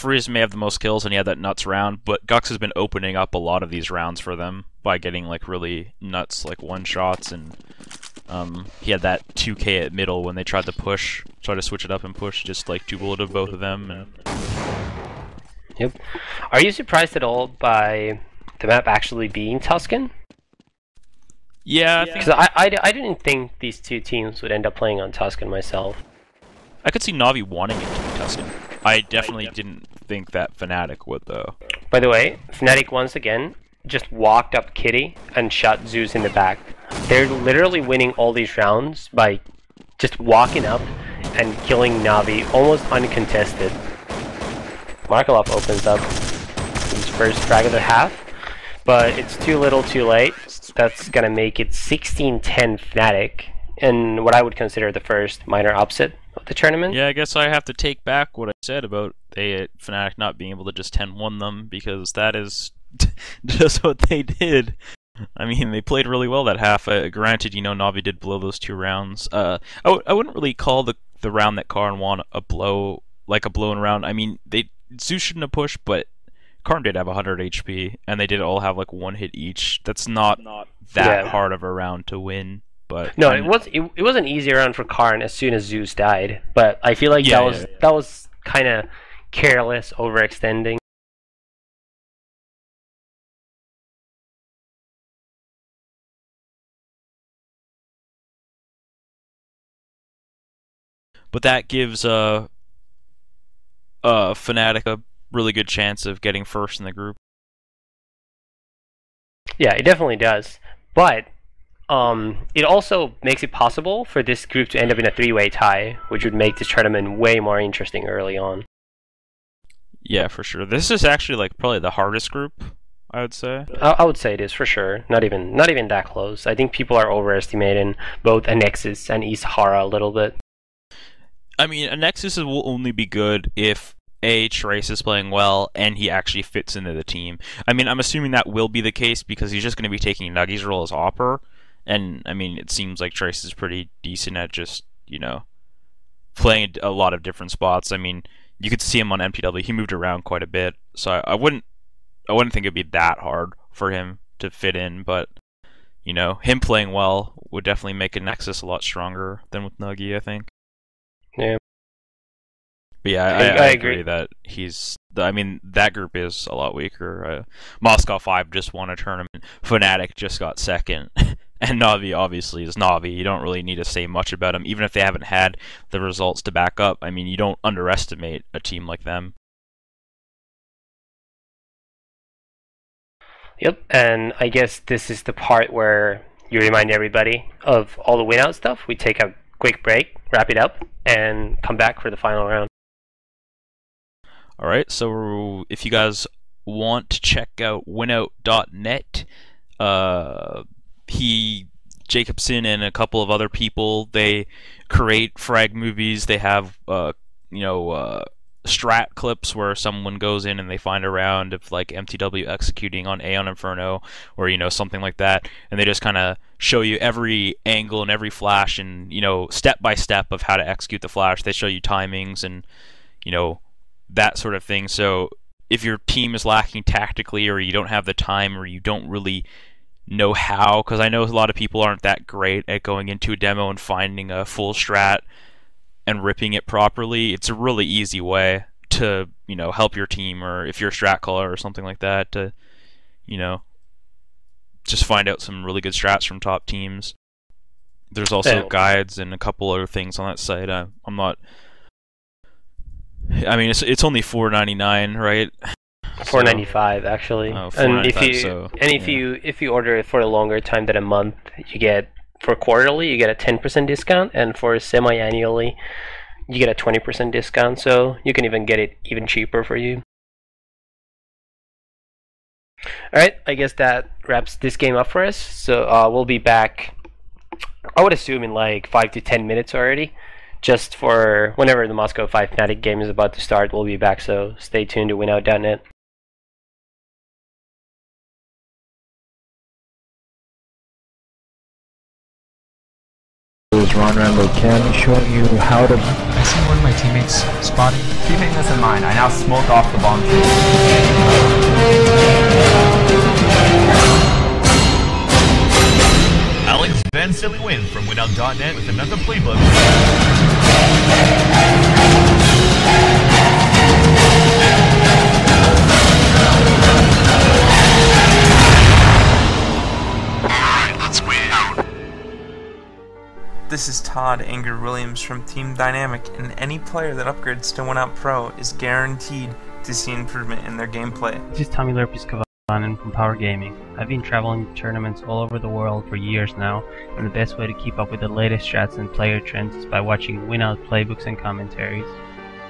Frizz may have the most kills and he had that nuts round, but Gux has been opening up a lot of these rounds for them by getting like really nuts like one shots, and he had that 2K at middle when they tried to switch it up and push, just like two bullet of both of them. And Yep. Are you surprised at all by the map actually being Tuscan? yeah, Because I didn't think these two teams would end up playing on Tuscan myself. I could see Navi wanting it to be Tuscan. I definitely didn't think that Fnatic would, though. By the way, Fnatic once again just walked up Kitty and shot Zeus in the back. They're literally winning all these rounds by just walking up and killing Navi almost uncontested. Markelov opens up his first frag of the half, but it's too little too late. That's gonna make it 16-10 Fnatic, and what I would consider the first minor upset of the tournament. Yeah, I guess I have to take back what I said about Fnatic not being able to just 10-1 them, because that is just what they did. I mean, they played really well that half. Granted, Navi did blow those 2 rounds. I wouldn't really call the round that Karn won a blown round. I mean, Zeus shouldn't have pushed, but Karn did have 100 HP, and they did all have like 1 hit each. That's not that hard of a round to win. But no, it was an easy round for Karn as soon as Zeus died. But I feel like that was kind of careless, overextending. But that gives Fnatic a really good chance of getting first in the group. Yeah, it definitely does. But it also makes it possible for this group to end up in a 3-way tie, which would make this tournament way more interesting early on. Yeah, for sure. This is actually like probably the hardest group, I would say. I would say it is for sure. Not even that close. I think people are overestimating both Anexus and Isahara a little bit. I mean, Anexus will only be good if Trace is playing well and he actually fits into the team. I mean, I'm assuming that will be the case because he's just going to be taking Nuggy's role as Opper. And, I mean, it seems like Trace is pretty decent at just, playing a lot of different spots. I mean, you could see him on MTW. He moved around quite a bit. So I wouldn't think it'd be that hard for him to fit in. But, him playing well would definitely make a Nexus a lot stronger than with Nuggy, I think. Yeah. But yeah, I agree that that group is a lot weaker. Moscow 5 just won a tournament. Fnatic just got second. And Navi obviously is Navi. You don't really need to say much about them, even if they haven't had the results to back up. I mean, you don't underestimate a team like them. Yep, and I guess this is the part where you remind everybody of all the win-out stuff. We take a quick break, wrap it up, and come back for the final round. Alright, so if you guys want to check out winout.net, Jacobson and a couple of other people, they create frag movies. They have strat clips where someone goes in and they find a round of like MTW executing on Aeon Inferno or something like that, and they just kind of show you every angle and every flash and step by step of how to execute the flash. They show you timings and that sort of thing. So if your team is lacking tactically, or you don't have the time, or you don't really know how, because I know a lot of people aren't that great at going into a demo and finding a full strat and ripping it properly, it's a really easy way to help your team, or if you're a strat caller or something like that, to just find out some really good strats from top teams. There's also guides and a couple other things on that site. It's only $4.99, right? $4.95 actually. Oh, and if you order it for a longer time than a month, you get, for quarterly you get a 10% discount, and for semi-annually you get a 20% discount. So you can even get it even cheaper for you. Alright, I guess that wraps this game up for us. So we'll be back, I would assume, in like 5 to 10 minutes already. Just for whenever the Moscow 5 Fnatic game is about to start, we'll be back, so stay tuned to winout.net. is Ron Rambo Ken, showing you how to... I see one of my teammates spotting. Keeping this in mind, I now smoke off the bomb tree. Alex Van Silly Win from Winout.net with another playbook. This is Todd Anger Williams from Team Dynamic, and any player that upgrades to Winout Pro is guaranteed to see improvement in their gameplay. This is Tommy Lurpis Kavanen from Power Gaming. I've been traveling to tournaments all over the world for years now, and the best way to keep up with the latest strats and player trends is by watching Winout playbooks and commentaries.